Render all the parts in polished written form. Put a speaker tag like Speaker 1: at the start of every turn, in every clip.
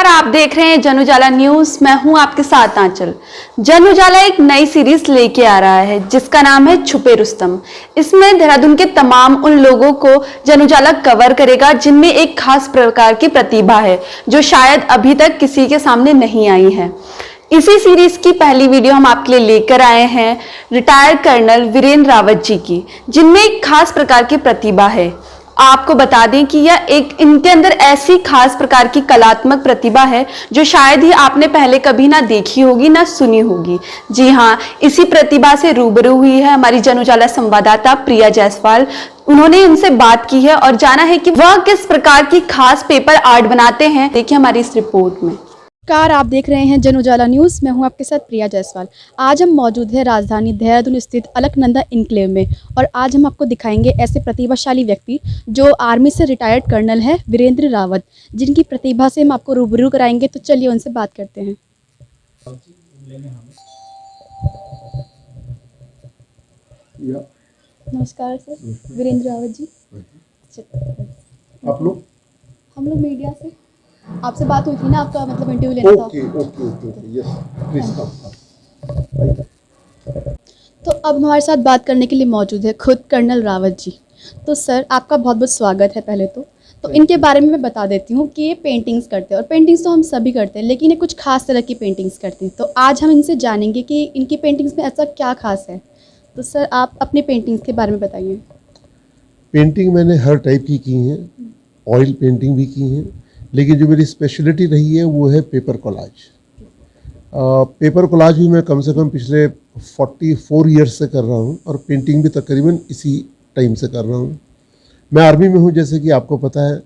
Speaker 1: आप देख रहे हैं जन उजाला न्यूज। मैं हूं आपके साथ आंचल। जन उजाला एक नई सीरीज लेके आ रहा है जिसका नाम है छुपे रुस्तम। इसमें देहरादून के तमाम उन लोगों को जन उजाला कवर करेगा जिनमें एक खास प्रकार की प्रतिभा है जो शायद अभी तक किसी के सामने नहीं आई है। इसी सीरीज की पहली वीडियो हम आपके लिए लेकर आए हैं रिटायर्ड कर्नल वीरेंद्र रावत जी की, जिनमें एक खास प्रकार की प्रतिभा है। आपको बता दें कि यह इनके अंदर ऐसी खास प्रकार की कलात्मक प्रतिभा है जो शायद ही आपने पहले कभी ना देखी होगी ना सुनी होगी। जी हाँ, इसी प्रतिभा से रूबरू हुई है हमारी जन उजाला संवाददाता प्रिया जायसवाल। उन्होंने इनसे बात की है और जाना है कि वह किस प्रकार की खास पेपर आर्ट बनाते हैं। देखिए हमारी इस रिपोर्ट में।
Speaker 2: नमस्कार, आप देख रहे हैं जन उजाला न्यूज़। मैं हूं आपके साथ प्रिया जायसवाल। आज हम मौजूद हैं राजधानी देहरादून स्थित अलकनंदा इनक्लेव में और आज हम आपको दिखाएंगे ऐसे प्रतिभाशाली व्यक्ति जो आर्मी से रिटायर्ड कर्नल है वीरेंद्र रावत, जिनकी प्रतिभा से हम आपको रूबरू कराएंगे। तो चलिए उनसे बात करते हैं। नमस्कार सर, वीरेंद्र रावत जी।
Speaker 3: आप लोग?
Speaker 2: हम लोग मीडिया से, आपसे बात हुई थी ना, आपका मतलब इंटरव्यू लेना था।
Speaker 3: Okay, yes please come.
Speaker 2: तो अब हमारे साथ बात करने के लिए मौजूद है खुद कर्नल रावत जी। तो सर, आपका बहुत बहुत स्वागत है। पहले तो इनके बारे में मैं बता देती हूँ कि ये पेंटिंग्स करते हैं और पेंटिंग्स तो हम सभी करते हैं, लेकिन ये कुछ खास तरह की पेंटिंग्स करते हैं। तो आज हम इनसे जानेंगे कि इनकी पेंटिंग्स में ऐसा क्या खास है। तो सर, आप अपनी पेंटिंग्स के बारे में बताइए।
Speaker 3: पेंटिंग मैंने हर टाइप की हैं, ऑयल पेंटिंग भी की हैं, लेकिन जो मेरी स्पेशलिटी रही है वो है पेपर कोलाज। पेपर कोलाज भी मैं कम से कम पिछले 44 ईयर्स से कर रहा हूँ और पेंटिंग भी तकरीबन इसी टाइम से कर रहा हूँ। मैं आर्मी में हूँ, जैसे कि आपको पता है।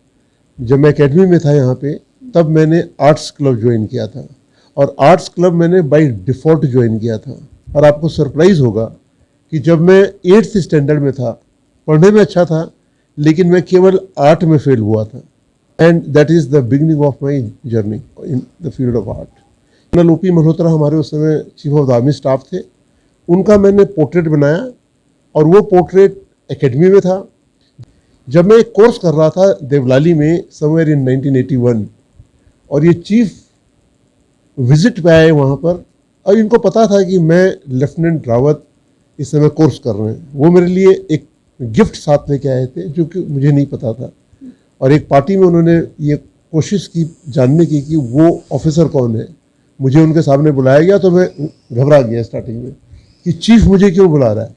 Speaker 3: जब मैं एकेडमी में था यहाँ पे, तब मैंने आर्ट्स क्लब ज्वाइन किया था और आर्ट्स क्लब मैंने बाय डिफ़ॉल्ट ज्वाइन किया था। और आपको सरप्राइज़ होगा कि जब मैं 8th स्टैंडर्ड में था, पढ़ने में अच्छा था, लेकिन मैं केवल आर्ट में फेल हुआ था। And that is the beginning of my journey in the field of art. Colonel OP Malhotra हमारे उस समय chief of the army staff थे। उनका मैंने पोर्ट्रेट बनाया और वो पोर्ट्रेट एकेडमी में था। जब मैं एक कोर्स कर रहा था देवलाली में समवेयर इन 1981, और ये चीफ विजिट पे आए वहाँ पर, और इनको पता था कि मैं लेफ्टिनेंट रावत इस समय कोर्स कर रहे हैं। वो मेरे लिए एक गिफ्ट साथ लेके आए थे जो कि मुझे नहीं पता था। और एक पार्टी में उन्होंने ये कोशिश की जानने की कि वो ऑफिसर कौन है। मुझे उनके सामने बुलाया गया तो मैं घबरा गया स्टार्टिंग में कि चीफ मुझे क्यों बुला रहा है।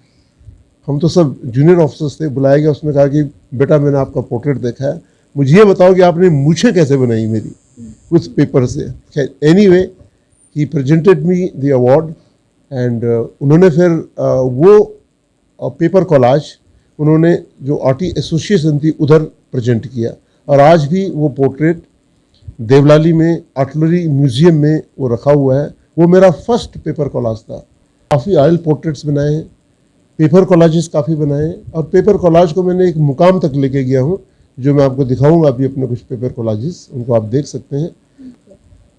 Speaker 3: हम तो सब जूनियर ऑफिसर्स थे। बुलाया गया, उसने कहा कि बेटा मैंने आपका पोर्ट्रेट देखा है, मुझे ये बताओ कि आपने मूछें कैसे बनाई मेरी उस पेपर से। Anyway, he presented me the award and उन्होंने फिर वो पेपर कोलाज उन्होंने जो आर्टिस्ट एसोसिएशन थी उधर प्रेजेंट किया। और आज भी वो पोर्ट्रेट देवलाली में आर्टिलरी म्यूजियम में वो रखा हुआ है। वो मेरा फर्स्ट पेपर कोलाज था। काफ़ी ऑयल पोर्ट्रेट्स बनाए हैं, पेपर कोलाजेस काफ़ी बनाए हैं, और पेपर कोलाज को मैंने एक मुकाम तक लेके गया हूँ जो मैं आपको दिखाऊंगा अभी अपने कुछ पेपर कोलाजेस, उनको आप देख सकते हैं।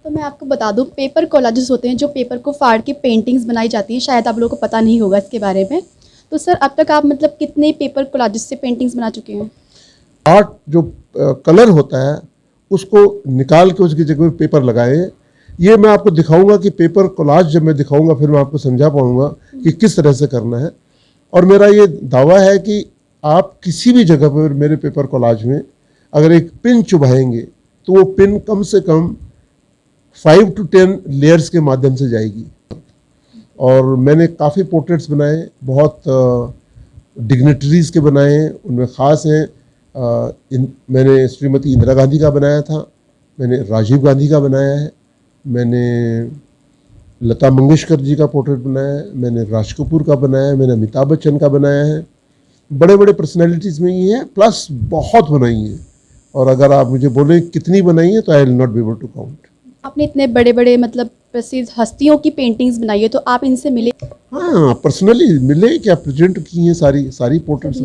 Speaker 2: तो मैं आपको बता दूं, पेपर कोलाजेस होते हैं जो पेपर को फाड़ के पेंटिंग्स बनाई जाती हैं। शायद आप लोगों को पता नहीं होगा इसके बारे में। तो सर, अब तक आप मतलब कितने पेपर कोलाजेस से पेंटिंग्स बना चुके हैं?
Speaker 3: आर्ट जो कलर होता है उसको निकाल के उसकी जगह पेपर लगाए। ये मैं आपको दिखाऊंगा कि पेपर कोलाज जब मैं दिखाऊंगा फिर मैं आपको समझा पाऊंगा कि किस तरह से करना है। और मेरा ये दावा है कि आप किसी भी जगह पर मेरे पेपर कोलाज में अगर एक पिन चुभाएंगे तो वो पिन कम से कम 5 to 10 लेयर्स के माध्यम से जाएगी। और मैंने काफ़ी पोर्ट्रेट्स बनाए, बहुत डिग्नेटरीज़ के बनाए हैं। उनमें ख़ास हैं मैंने श्रीमती इंदिरा गांधी का बनाया था, मैंने राजीव गांधी का बनाया है, मैंने लता मंगेशकर जी का पोर्ट्रेट बनाया है, मैंने राज कपूर का बनाया है, मैंने अमिताभ बच्चन का बनाया है। बड़े बड़े पर्सनैलिटीज़ में ही है, प्लस बहुत बनाई हैं। और अगर आप मुझे बोलें कितनी बनाई है तो I will not be able to count.
Speaker 2: आपने इतने बड़े बड़े मतलब प्रसिद्ध हस्तियों की पेंटिंग्स बनाई है, तो आप इनसे मिले?
Speaker 3: हाँ, पर्सनली मिले, क्या प्रेजेंट की हैं सारी पोर्ट्रेट्स।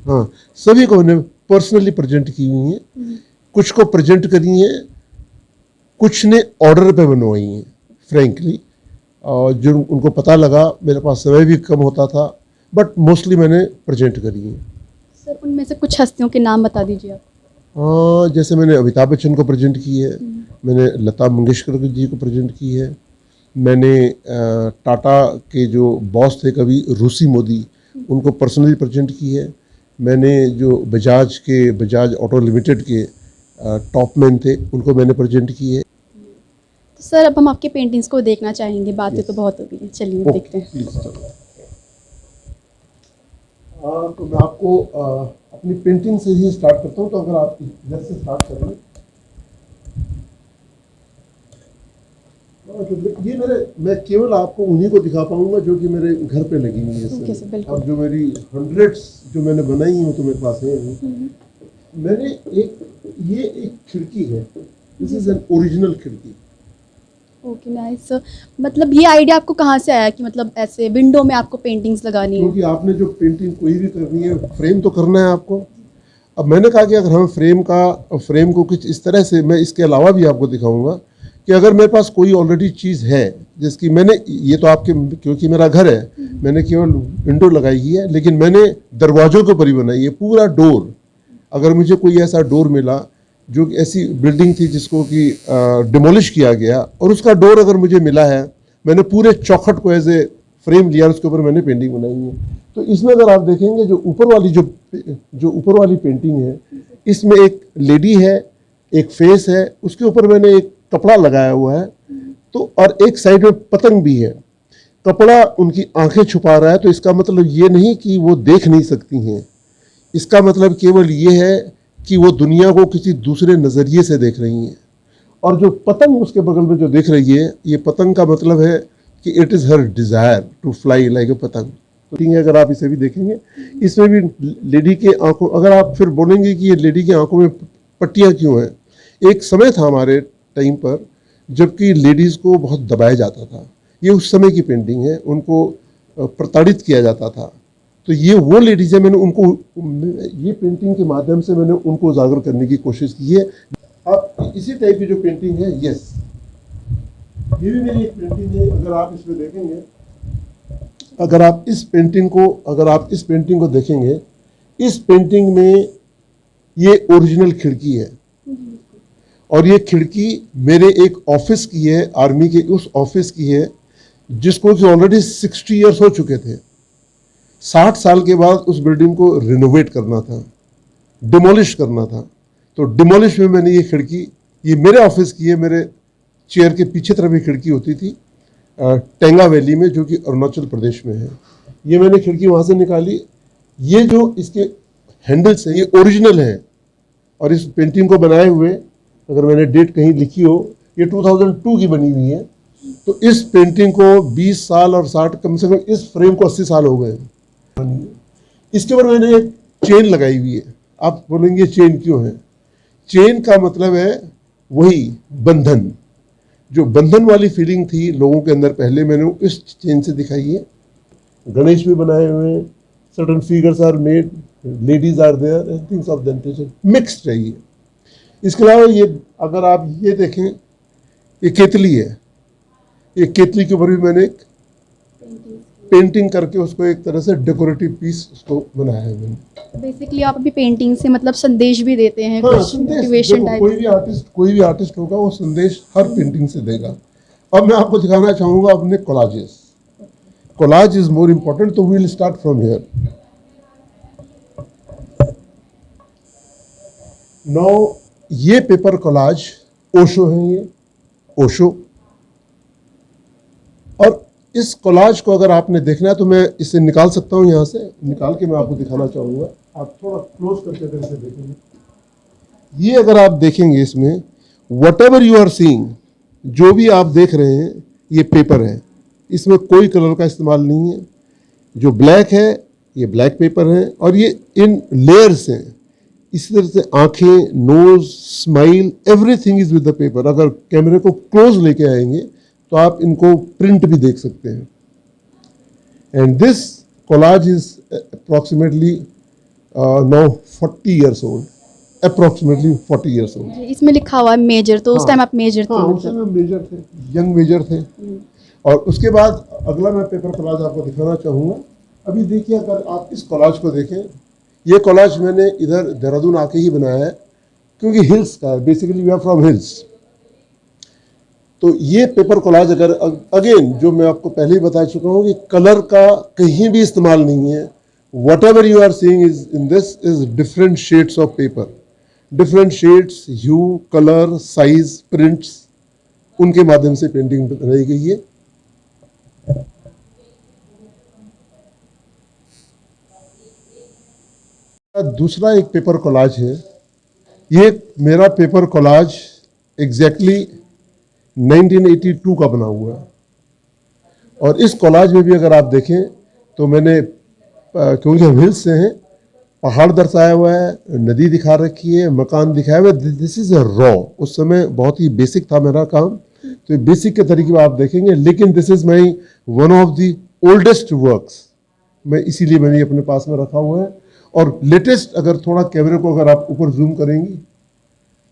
Speaker 3: हाँ, सभी को मैंने पर्सनली प्रेजेंट की हुई हैं। कुछ को प्रेजेंट करी हैं, कुछ ने ऑर्डर पे बनवाई हैं फ्रैंकली। और जो उनको पता लगा, मेरे पास समय भी कम होता था, बट मोस्टली मैंने प्रेजेंट करी हैं।
Speaker 2: सर, उनमें से कुछ हस्तियों के नाम बता दीजिए आप।
Speaker 3: जैसे मैंने अमिताभ बच्चन को प्रेजेंट की है, मैंने लता मंगेशकर जी को प्रेजेंट की है, मैंने टाटा के जो बॉस थे कभी रूसी मोदी, उनको पर्सनली प्रेजेंट की है, मैंने जो बजाज ऑटो लिमिटेड के टॉपमैन थे उनको मैंने प्रेजेंट की है।
Speaker 2: तो सर अब हम आपकी पेंटिंग्स को देखना चाहेंगे, बातें तो बहुत हो गई हैं, चलिए देखते हैं।
Speaker 3: प्लीज चलो। तो मैं आपको अपनी पेंटिंग से ही स्टार्ट करता हूँ, तो अगर आप इधर से स्टार्ट करें। ये मैं केवल आपको उन्हीं को दिखा पाऊंगा जो कि मेरे घर पे लगी हुई है।
Speaker 2: ओके सर, बिल्कुल।
Speaker 3: अब जो मेरी हंड्रेड्स जो मैंने बनाई हैं वो तो मेरे पास है। मैंने ये एक खिड़की है, दिस इज एन ओरिजिनल खिड़की।
Speaker 2: Okay nice. मतलब ये आइडिया आपको कहाँ से आया कि मतलब ऐसे विंडो में आपको पेंटिंग्स लगानी है?
Speaker 3: क्योंकि आपने जो पेंटिंग कोई भी करनी है, फ्रेम तो करना है आपको। अब मैंने कहा कि अगर हम फ्रेम को कुछ इस तरह से, मैं इसके अलावा भी आपको दिखाऊंगा कि अगर मेरे पास कोई ऑलरेडी चीज़ है जिसकी मैंने, ये तो आपके, क्योंकि मेरा घर है, मैंने केवल विंडो लगाई ही है, लेकिन मैंने दरवाजों के ऊपर ही बनाई है पूरा डोर। अगर मुझे कोई ऐसा डोर मिला जो ऐसी बिल्डिंग थी जिसको कि डिमोलिश किया गया, और उसका डोर अगर मुझे मिला है, मैंने पूरे चौखट को एज ए फ्रेम लिया, उसके ऊपर मैंने पेंटिंग बनाई है। तो इसमें अगर आप देखेंगे जो ऊपर वाली पेंटिंग है, इसमें एक लेडी है, एक फेस है, उसके ऊपर मैंने एक कपड़ा लगाया हुआ है, तो और एक साइड में पतंग भी है। कपड़ा उनकी आंखें छुपा रहा है, तो इसका मतलब ये नहीं कि वो देख नहीं सकती हैं, इसका मतलब केवल ये है कि वो दुनिया को किसी दूसरे नज़रिए से देख रही हैं। और जो पतंग उसके बगल में जो देख रही है, ये पतंग का मतलब है कि it is her desire to fly like a पतंग। तो ठीक है, अगर आप इसे भी देखेंगे, इसमें भी लेडी के आंखों, अगर आप फिर बोलेंगे कि ये लेडी की आंखों में पट्टियाँ क्यों हैं, एक समय था हमारे टाइम पर जबकि लेडीज़ को बहुत दबाया जाता था। ये उस समय की पेंटिंग है, उनको प्रताड़ित किया जाता था। तो ये वो लेडीज़ है, मैंने उनको ये पेंटिंग के माध्यम से मैंने उनको उजागर करने की कोशिश की है। आप इसी टाइप की जो पेंटिंग है, यस, ये भी मेरी एक पेंटिंग है। अगर आप इसमें देखेंगे, अगर आप इस पेंटिंग को देखेंगे, इस पेंटिंग में ये ओरिजिनल खिड़की है, और ये खिड़की मेरे एक ऑफिस की है, आर्मी के उस ऑफिस की है जिसको कि ऑलरेडी 60 ईयर्स हो चुके थे। 60 साल के बाद उस बिल्डिंग को रिनोवेट करना था, डिमोलिश करना था। तो डिमोलिश में मैंने ये खिड़की, ये मेरे ऑफिस की है, मेरे चेयर के पीछे तरफ ये खिड़की होती थी टेंगा वैली में, जो कि अरुणाचल प्रदेश में है। ये मैंने खिड़की वहाँ से निकाली। ये जो इसके हैंडल्स हैं ये ओरिजिनल हैं, और इस पेंटिंग को बनाए हुए अगर मैंने डेट कहीं लिखी हो, ये 2002 की बनी हुई है। तो इस पेंटिंग को 20 साल और 60, कम से कम इस फ्रेम को 80 साल हो गए। इसके ऊपर मैंने एक चेन लगाई हुई है। आप बोलेंगे चेन क्यों है? चेन का मतलब है वही बंधन, जो बंधन वाली फीलिंग थी लोगों के अंदर, पहले मैंने इस चेन से दिखाई है। गणेश भी बनाए हुए हैं, certain figures are made, ladies are there and things of that nature, mixed है ये। इसके अलावा ये अगर आप ये देखें, ये केतली है, ये केतली के ऊपर भी मैंने एक पेंटिंग करके उसको एक तरह से डेकोरेटिव पीस उसको बनाया है मैंने।
Speaker 2: बेसिकली आप अभी पेंटिंग से मतलब संदेश भी देते हैं,
Speaker 3: हाँ,
Speaker 2: कुछ
Speaker 3: संदेश।
Speaker 2: मोटिवेशन
Speaker 3: देखो,
Speaker 2: टाइप?
Speaker 3: कोई भी आर्टिस्ट होगा वो संदेश हर पेंटिंग से देगा। अब मैं आपको दिखाना चाहूंगा अपने collages. Collage is more important, तो we will start from here. Now ये पेपर कोलाज ओशो है, ये ओशो। और इस कोलाज को अगर आपने देखना है तो मैं इसे निकाल सकता हूँ, यहाँ से निकाल के मैं आपको दिखाना चाहूँगा। आप थोड़ा क्लोज करके अगर इसे देखेंगे, ये अगर आप देखेंगे इसमें whatever you are seeing, जो भी आप देख रहे हैं ये पेपर है, इसमें कोई कलर का इस्तेमाल नहीं है। जो ब्लैक है ये ब्लैक पेपर है, और ये इन लेयर्स हैं। इसी तरह से आंखें, nose, smile, everything is with the paper. अगर कैमरे को क्लोज लेके आएंगे तो आप इनको प्रिंट भी देख सकते हैं। And this collage is approximately now 40 years old, approximately 40 years old.
Speaker 2: इसमें लिखा हुआ है मेजर, तो उस टाइम आप मेजर थे?
Speaker 3: हाँ, उस समय मेजर थे, यंग मेजर थे। और उसके बाद अगला मैं पेपर कोलाज आपको दिखाना चाहूँगा। अभी देखिए, अगर आप इस कोलाज को देखें, ये कोलाज मैंने इधर देहरादून आके ही बनाया है। क्योंकि हिल्स का है, basically we are from hills. तो ये पेपर कोलाज अगर अगेन जो मैं आपको पहले ही बता चुका हूँ कि कलर का कहीं भी इस्तेमाल नहीं है। Whatever you are seeing is in this is different shades of paper, different shades, hue, colour, size, prints, उनके माध्यम से पेंटिंग बनाई गई है। दूसरा एक पेपर कोलाज है। ये मेरा पेपर कोलाज एग्जैक्टली 1982 का बना हुआ है। और इस कोलाज में भी अगर आप देखें तो मैंने क्योंकि हम हिल्स से हैं, पहाड़ दर्शाया हुआ है, नदी दिखा रखी है, मकान दिखाया हुआ है। दिस इज अ रॉ, उस समय बहुत ही बेसिक था मेरा काम, तो ये बेसिक के तरीके में आप देखेंगे। लेकिन this is my one of the oldest works, मैं इसीलिए मैंने अपने पास में रखा हुआ है। और लेटेस्ट अगर थोड़ा कैमरे को अगर आप ऊपर जूम करेंगी,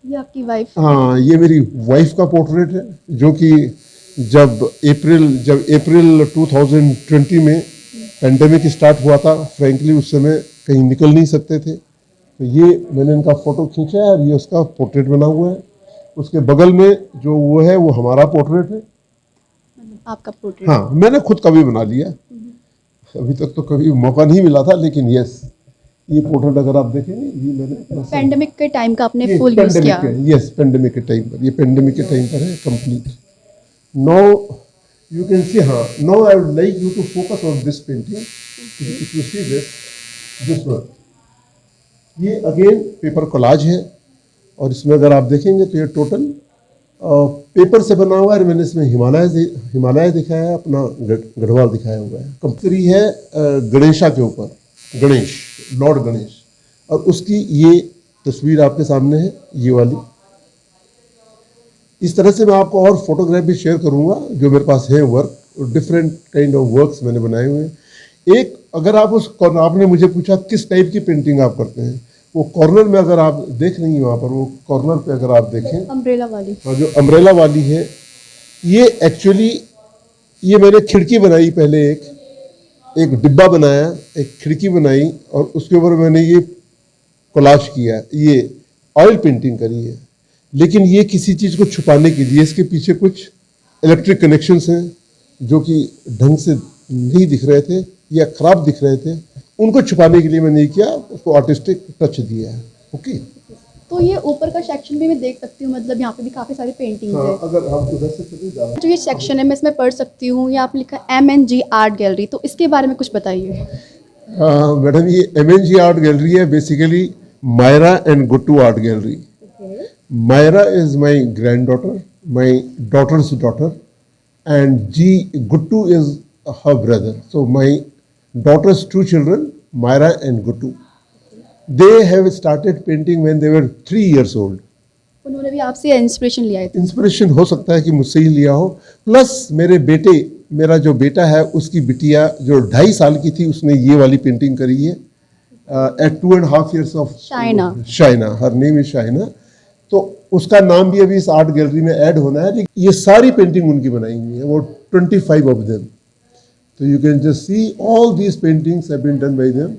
Speaker 2: ये आपकी वाइफ?
Speaker 3: हाँ, ये मेरी वाइफ का पोर्ट्रेट है, जो कि जब अप्रैल 2020 में पेंडेमिक स्टार्ट हुआ था, फ्रैंकली उस समय कहीं निकल नहीं सकते थे, तो ये मैंने इनका फोटो खींचा है और ये उसका पोर्ट्रेट बना हुआ है। उसके बगल में जो वो है वो हमारा पोर्ट्रेट है।
Speaker 2: आपका पोर्ट्रेट?
Speaker 3: हाँ, मैंने खुद का भी बना लिया, अभी तक तो कभी मौका नहीं मिला था, लेकिन यस, ये पोर्ट्रेट अगर आप देखेंगे, ये मैंने
Speaker 2: पेंडेमिक के टाइम का आपने
Speaker 3: ये
Speaker 2: फुल यूज किया?
Speaker 3: यस, पेंडेमिक के टाइम पर, ये पेंडेमिक के टाइम पर है complete. Now you can see, हाँ, now I would like you to focus on this painting. If you see this one, ये अगेन पेपर कोलाज है। और इसमें अगर आप देखेंगे तो ये टोटल पेपर से बना हुआ है। मैंने इसमें हिमालय दिखाया है, अपना गढ़वाल दिखाया हुआ है। कंपनी है गणेशा के ऊपर, गणेश, लॉर्ड गणेश, और उसकी ये तस्वीर आपके सामने है, ये वाली। इस तरह से मैं आपको और फोटोग्राफ भी शेयर करूंगा जो मेरे पास है work, different kind of works मैंने बनाए हुए हैं। एक अगर आप आपने मुझे पूछा किस टाइप की पेंटिंग आप करते हैं, वो कॉर्नर में अगर आप देख रही हैं वहाँ पर, वो कॉर्नर पे अगर आप देखें,
Speaker 2: अम्ब्रेला वाली?
Speaker 3: हाँ, जो अम्ब्रेला वाली है, ये एक्चुअली ये मैंने खिड़की बनाई पहले, एक डिब्बा बनाया, एक खिड़की बनाई, और उसके ऊपर मैंने ये कोलाज किया, ये ऑयल पेंटिंग करी है। लेकिन ये किसी चीज़ को छुपाने के लिए, इसके पीछे कुछ इलेक्ट्रिक कनेक्शंस हैं जो कि ढंग से नहीं दिख रहे थे या खराब दिख रहे थे, उनको छुपाने के लिए मैंने ये किया, उसको आर्टिस्टिक टच दिया है। ओके,
Speaker 2: तो ये ऊपर का सेक्शन भी मैं देख सकती हूँ, मतलब यहाँ पे भी काफ़ी सारी पेंटिंग्स
Speaker 3: हाँ,
Speaker 2: है।
Speaker 3: अगर हम उधर से चले जाओ,
Speaker 2: जो ये सेक्शन है मैं इसमें पढ़ सकती हूँ, यहाँ पे लिखा है MNG आर्ट गैलरी, तो इसके बारे में कुछ बताइए।
Speaker 3: मैडम, ये MNG आर्ट गैलरी है, basically Myra and Guttu art gallery. Myra is my granddaughter, my daughter's daughter, and Guttu is her brother. So my daughter's two children, Myra and Guttu, they have started painting when they were 3 years old.
Speaker 2: उन्होंने भी आपसे inspiration लिया है?
Speaker 3: Inspiration हो सकता है कि मुझसे ही लिया हो, प्लस मेरा जो बेटा है, उसकी बिटिया जो 2.5 साल की थी, उसने ये वाली पेंटिंग करी है at 2.5 years of Shaina, her name is Shaina. तो उसका नाम भी अभी इस आर्ट गैलरी में ऐड होना है। लेकिन ये सारी पेंटिंग उनकी बनाई हुई है, वो 25 ऑफ देम। तो you can just see all these paintings have been done by them,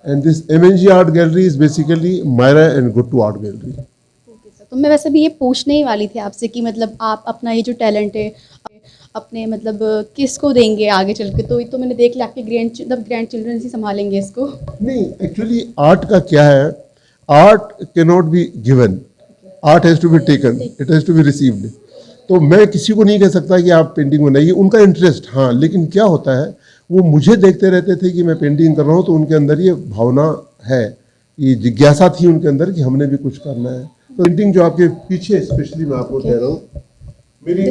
Speaker 3: and this MNG art gallery is basically Myra and Guttu art gallery.
Speaker 2: तो मैं वैसे भी ये पूछने ही वाली थी आपसे कि मतलब आप अपना ये जो टैलेंट है अपने मतलब किसको देंगे आगे चल के, तो ये तो मैंने देख लिया आपके ग्रैंड चिल्ड्रन ही संभालेंगे इसको।
Speaker 3: नहीं, एक्चुअली आर्ट का क्या है, art can not be given, art has to be taken, it has to be received. तो मैं किसी को नहीं कह सकता कि आप पेंटिंग बनाइए, उनका इंटरेस्ट, हाँ, लेकिन क्या होता है, वो मुझे देखते रहते थे कि मैं पेंटिंग कर रहा हूँ, तो उनके अंदर ये भावना है, ये जिज्ञासा थी उनके अंदर कि हमने भी कुछ करना है। तो पेंटिंग जो आपके पीछे स्पेशली मैं आपको कह रहा हूँ, मेरी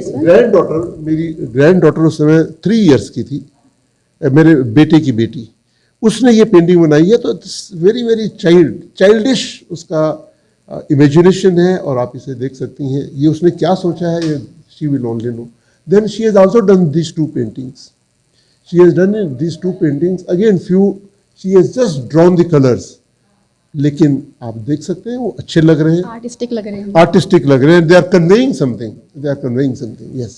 Speaker 3: ग्रैंड डॉटर उस समय 3 इयर्स की थी, मेरे बेटे की बेटी, उसने ये पेंटिंग बनाई है। तो वेरी वेरी चाइल्डिश उसका इमेजिनेशन है, और आप इसे देख सकती हैं। ये उसने क्या सोचा है, ये she will only know. Then she has also done these 2 paintings, she has done these 2 paintings again few, she has just drawn the colours, लेकिन आप देख सकते हैं वो अच्छे लग रहे हैं,
Speaker 2: आर्टिस्टिक लग रहे हैं,
Speaker 3: they are conveying something, yes.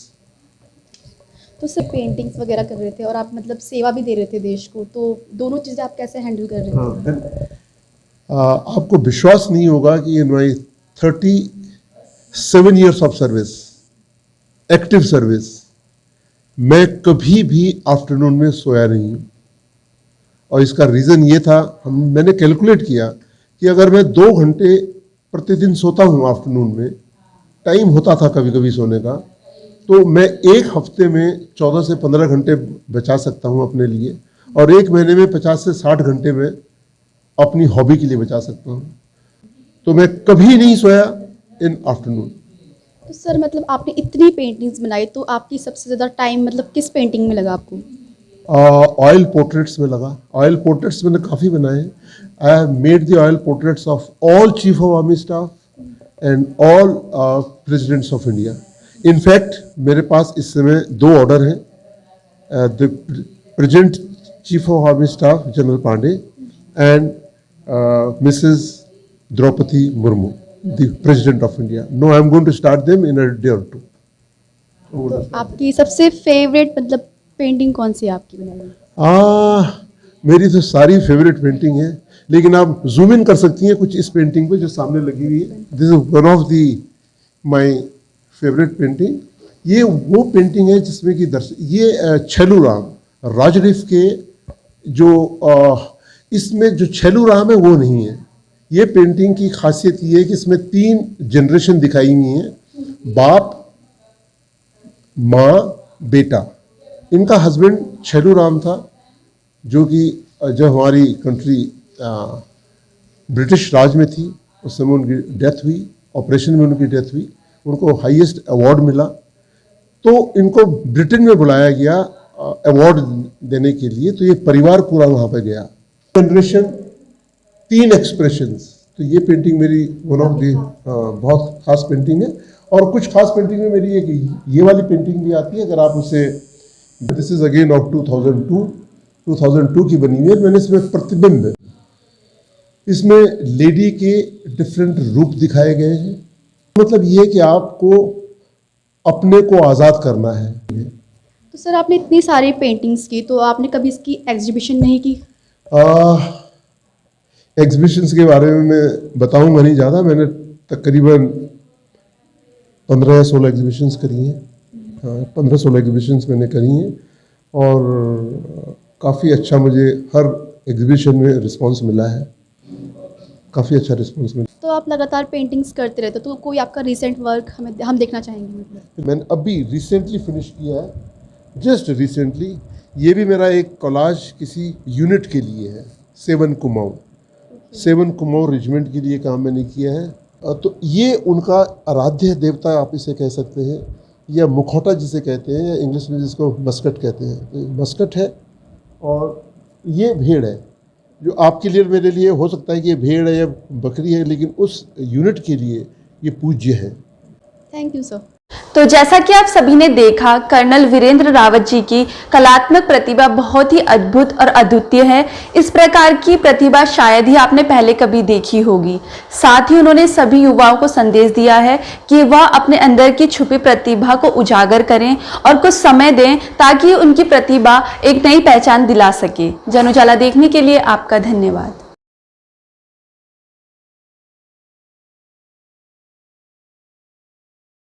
Speaker 2: तो सिर्फ पेंटिंग्स वगैरह कर रहे थे और आप मतलब सेवा भी दे रहे थे देश को, तो दोनों चीज़ें आप कैसे हैंडल कर रहे थे?
Speaker 3: आपको विश्वास नहीं होगा कि इन माई 37 years of service, active service, मैं कभी भी आफ्टरनून में सोया नहीं हूँ। और इसका रीज़न ये था, मैंने कैलकुलेट किया कि अगर मैं 2 घंटे प्रतिदिन सोता हूँ आफ्टरनून में, टाइम होता था कभी कभी सोने का, तो मैं एक हफ्ते में 14 से 15 घंटे बचा सकता हूँ अपने लिए, और एक महीने में 50 से 60 घंटे में अपनी हॉबी के लिए बचा सकता हूँ। तो मैं कभी नहीं सोया इन आफ्टरनून।
Speaker 2: तो सर मतलब आपने इतनी पेंटिंग्स बनाई, तो आपकी सबसे ज़्यादा टाइम मतलब किस पेंटिंग में लगा आपको?
Speaker 3: ऑयल पोर्ट्रेट्स में लगा। ऑयल पोर्ट्रेट्स मैंने काफ़ी बनाए। I have made the oil portraits of all chief of army staff and all presidents of India. In fact मेरे पास इस समय 2 ऑर्डर हैं। The present chief of army staff general Pandey and Mrs Draupadi Murmu, the president of India. No, I am going to start them in a day or 2।
Speaker 2: तो आपकी सबसे favourite मतलब painting कौन सी है आपकी बनाई हुई?
Speaker 3: मेरी तो सारी फेवरेट पेंटिंग है, लेकिन आप जूम इन कर सकती हैं कुछ इस पेंटिंग पे जो सामने लगी हुई है। This is one of the my favourite painting. ये वो पेंटिंग है जिसमें कि ये छेलू राम राजरीफ के जो इसमें जो छेलू राम है वो नहीं है। ये पेंटिंग की खासियत ये है कि इसमें 3 जनरेशन दिखाई हुई हैं, बाप, माँ, बेटा। इनका हस्बैंड छेलू राम था, जो कि जब हमारी कंट्री ब्रिटिश राज में थी उस समय उनकी डेथ हुई, ऑपरेशन में उनकी डेथ हुई, उनको हाईएस्ट अवार्ड मिला। तो इनको ब्रिटेन में बुलाया गया अवार्ड देने के लिए, तो ये परिवार पूरा वहाँ पे गया। Generation, 3 expressions. तो ये पेंटिंग मेरी वन ऑफ दी बहुत खास पेंटिंग है। और कुछ खास पेंटिंग में मेरी एक ये वाली पेंटिंग भी आती है, अगर आप उसे, दिस इज अगेन ऑफ 2002 की बनी हुई है। मैंने इसमें प्रतिबिंब, इसमें लेडी के डिफरेंट रूप दिखाए गए हैं। मतलब ये है कि आपको अपने को आज़ाद करना है।
Speaker 2: तो सर आपने इतनी सारी पेंटिंग्स की, तो आपने कभी इसकी एग्जीबिशन नहीं की?
Speaker 3: एग्जीबिशंस के बारे में मैं बताऊंगा नहीं ज़्यादा। मैंने तकरीबन 15 या 16 एग्जीबिशंस करी हैं। हाँ, 15-16 एग्जीबिशंस मैंने करी हैं, और काफ़ी अच्छा मुझे हर एग्जीबिशन में रिस्पांस मिला है, काफ़ी अच्छा रिस्पांस मिला।
Speaker 2: तो आप लगातार पेंटिंग्स करते रहते हो, तो कोई आपका रिसेंट वर्क हम देखना चाहेंगे मतलब?
Speaker 3: मैंने अभी रिसेंटली फिनिश किया है, जस्ट रिसेंटली। ये भी मेरा एक कोलाज किसी यूनिट के लिए है, 7 कुमाऊं रेजिमेंट के लिए काम मैंने किया है। तो ये उनका आराध्य देवता आप इसे कह सकते हैं, या मुखौटा जिसे कहते हैं, या इंग्लिश में जिसको मस्कट कहते हैं। तो मस्कट है, और ये भेड़ है, जो आपके लिए मेरे लिए हो सकता है कि ये भेड़ है या बकरी है, लेकिन उस यूनिट के लिए ये पूज्य है।
Speaker 2: Thank you sir.
Speaker 1: तो जैसा कि आप सभी ने देखा, कर्नल वीरेंद्र रावत जी की कलात्मक प्रतिभा बहुत ही अद्भुत और अद्वितीय है। इस प्रकार की प्रतिभा शायद ही आपने पहले कभी देखी होगी। साथ ही उन्होंने सभी युवाओं को संदेश दिया है कि वह अपने अंदर की छुपी प्रतिभा को उजागर करें और कुछ समय दें, ताकि उनकी प्रतिभा एक नई पहचान दिला सके। जन उजाला देखने के लिए आपका धन्यवाद।